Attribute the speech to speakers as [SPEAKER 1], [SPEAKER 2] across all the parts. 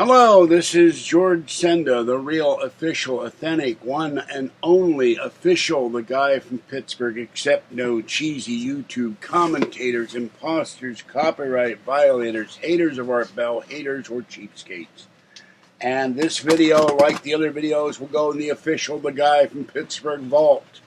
[SPEAKER 1] Hello, this is George Senda, the real, official, authentic, one and only official, the guy from Pittsburgh, except no cheesy YouTube commentators, imposters, copyright violators, haters of Art Bell, haters, or cheapskates. And this video, like the other videos, will go in the official, the guy from Pittsburgh vault,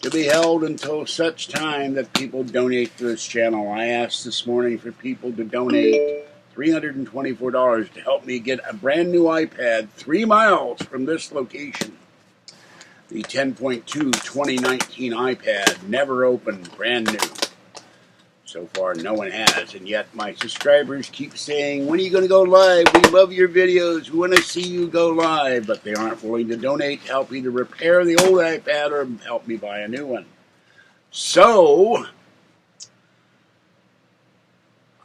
[SPEAKER 1] to be held until such time that people donate to this channel. I asked this morning for people to donate $324 to help me get a brand new iPad 3 miles from this location. The 10.2 2019 iPad, never opened, brand new. So far, no one has, and yet my subscribers keep saying, when are you going to go live? We love your videos. We want to see you go live, but they aren't willing to donate to help either repair the old iPad or help me buy a new one. So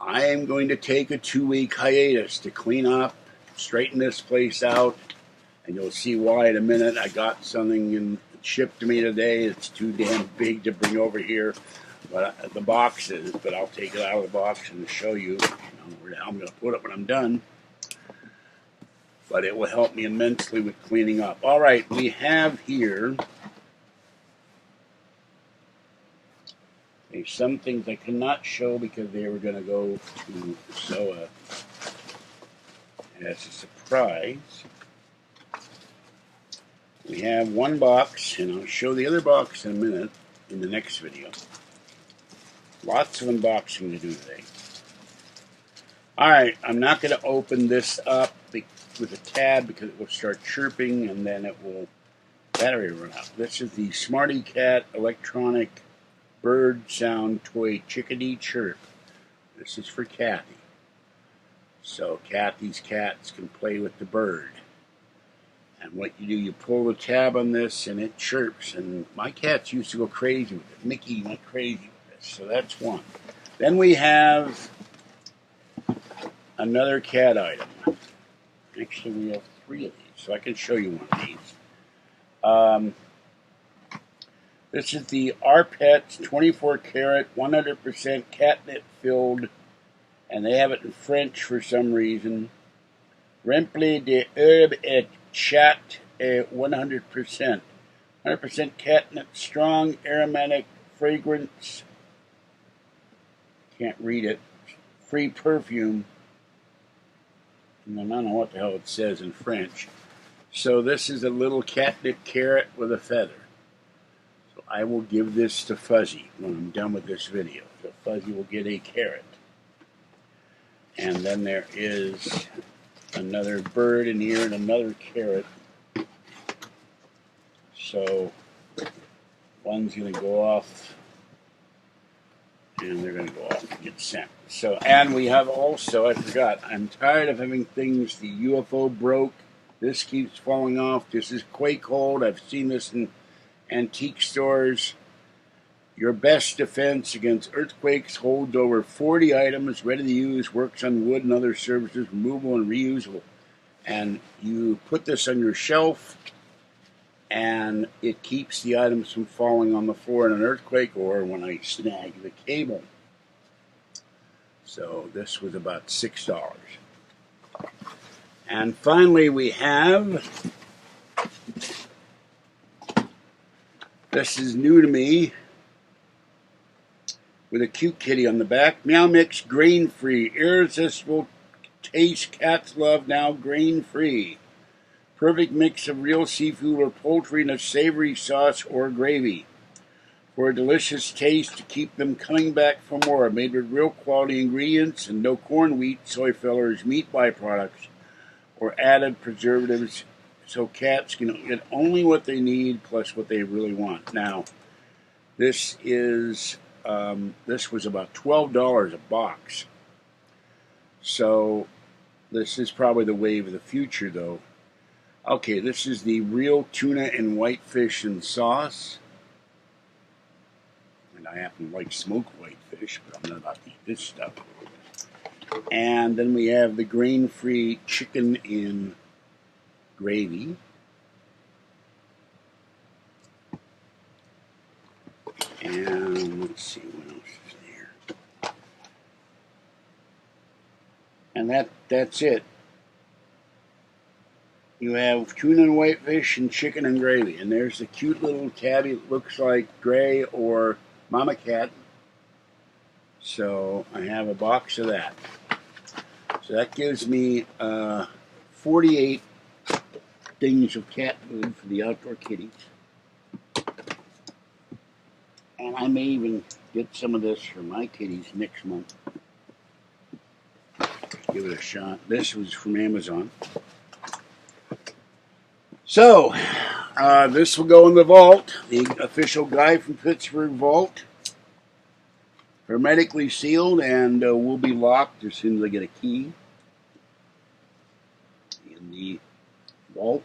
[SPEAKER 1] I am going to take a 2-week hiatus to clean up, straighten this place out, and you'll see why in a minute. I got something shipped to me today. It's too damn big to bring over here, but the box is. But I'll take it out of the box and show you, where I'm going to put it when I'm done. But it will help me immensely with cleaning up. All right, we have here some things I cannot show because they were going to go to SOA as a surprise. We have one box, and I'll show the other box in a minute in the next video. Lots of unboxing to do today. Alright, I'm not going to open this up with a tab because it will start chirping and then it will battery run out. This is the Smarty Cat electronic bird sound toy chickadee chirp. This is for Kathy. So Kathy's cats can play with the bird. And what you do, you pull the tab on this and it chirps. And my cats used to go crazy with it. Mickey went crazy with this. So that's one. Then we have another cat item. Actually, we have 3 of these. So I can show you one of these. This is the Arpets 24 karat 100% catnip filled, and they have it in French for some reason. Rempli de herbe et chat 100%. 100% catnip, strong aromatic fragrance. Can't read it. Free perfume. And I don't know what the hell it says in French. So this is a little catnip carrot with a feather. I will give this to Fuzzy when I'm done with this video. So Fuzzy will get a carrot. And then there is another bird in here and another carrot. So one's going to go off and they're going to go off and get sent. So, and we have also, I forgot, I'm tired of having things, the UFO broke. This keeps falling off. This is Quake Hold. I've seen this in antique stores. Your best defense against earthquakes, holds over 40 items, ready to use, works on wood and other surfaces, removable and reusable. And you put this on your shelf and it keeps the items from falling on the floor in an earthquake or when I snag the cable. So this was about $6. And finally we have, this is new to me, with a cute kitty on the back. Meow Mix grain-free, irresistible taste cats love, now grain-free. Perfect mix of real seafood or poultry in a savory sauce or gravy. For a delicious taste to keep them coming back for more. Made with real quality ingredients and no corn, wheat, soy fillers, meat byproducts, or added preservatives, so cats can get only what they need plus what they really want. Now, this is this was about $12 a box. So this is probably the wave of the future, though. Okay, this is the real tuna and whitefish and sauce. And I happen to like smoked whitefish, but I'm not about to eat this stuff. And then we have the grain-free chicken in gravy. And let's see what else is there. And that's it. You have tuna and whitefish and chicken and gravy. And there's a cute little tabby that looks like Gray or Mama Cat. So I have a box of that. So that gives me 48 things of cat food for the outdoor kitties. And I may even get some of this for my kitties next month. Give it a shot. This was from Amazon. So, this will go in the vault, the official Guy from Pittsburgh vault. Hermetically sealed, and will be locked as soon as I get a key in the vault.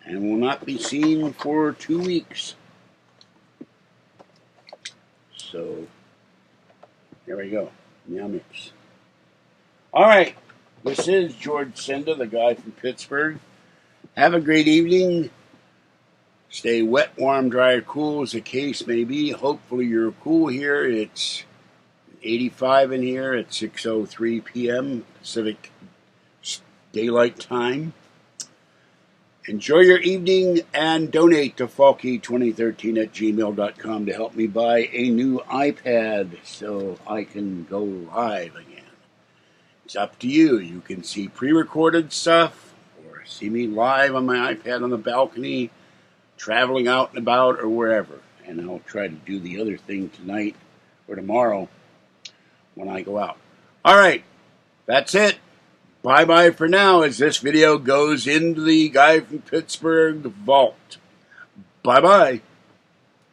[SPEAKER 1] And will not be seen for 2 weeks. So, there we go. Meow mix. Alright, this is George Senda, the Guy from Pittsburgh. Have a great evening. Stay wet, warm, dry, or cool as the case may be. Hopefully you're cool here. It's 85 in here at 6:03 p.m. Pacific Daylight Time. Enjoy your evening and donate to falky2013@gmail.com to help me buy a new iPad so I can go live again. It's up to you. You can see pre-recorded stuff or see me live on my iPad on the balcony, traveling out and about or wherever. And I'll try to do the other thing tonight or tomorrow when I go out. All right, that's it. Bye-bye for now as this video goes into the Guy from Pittsburgh vault. Bye-bye.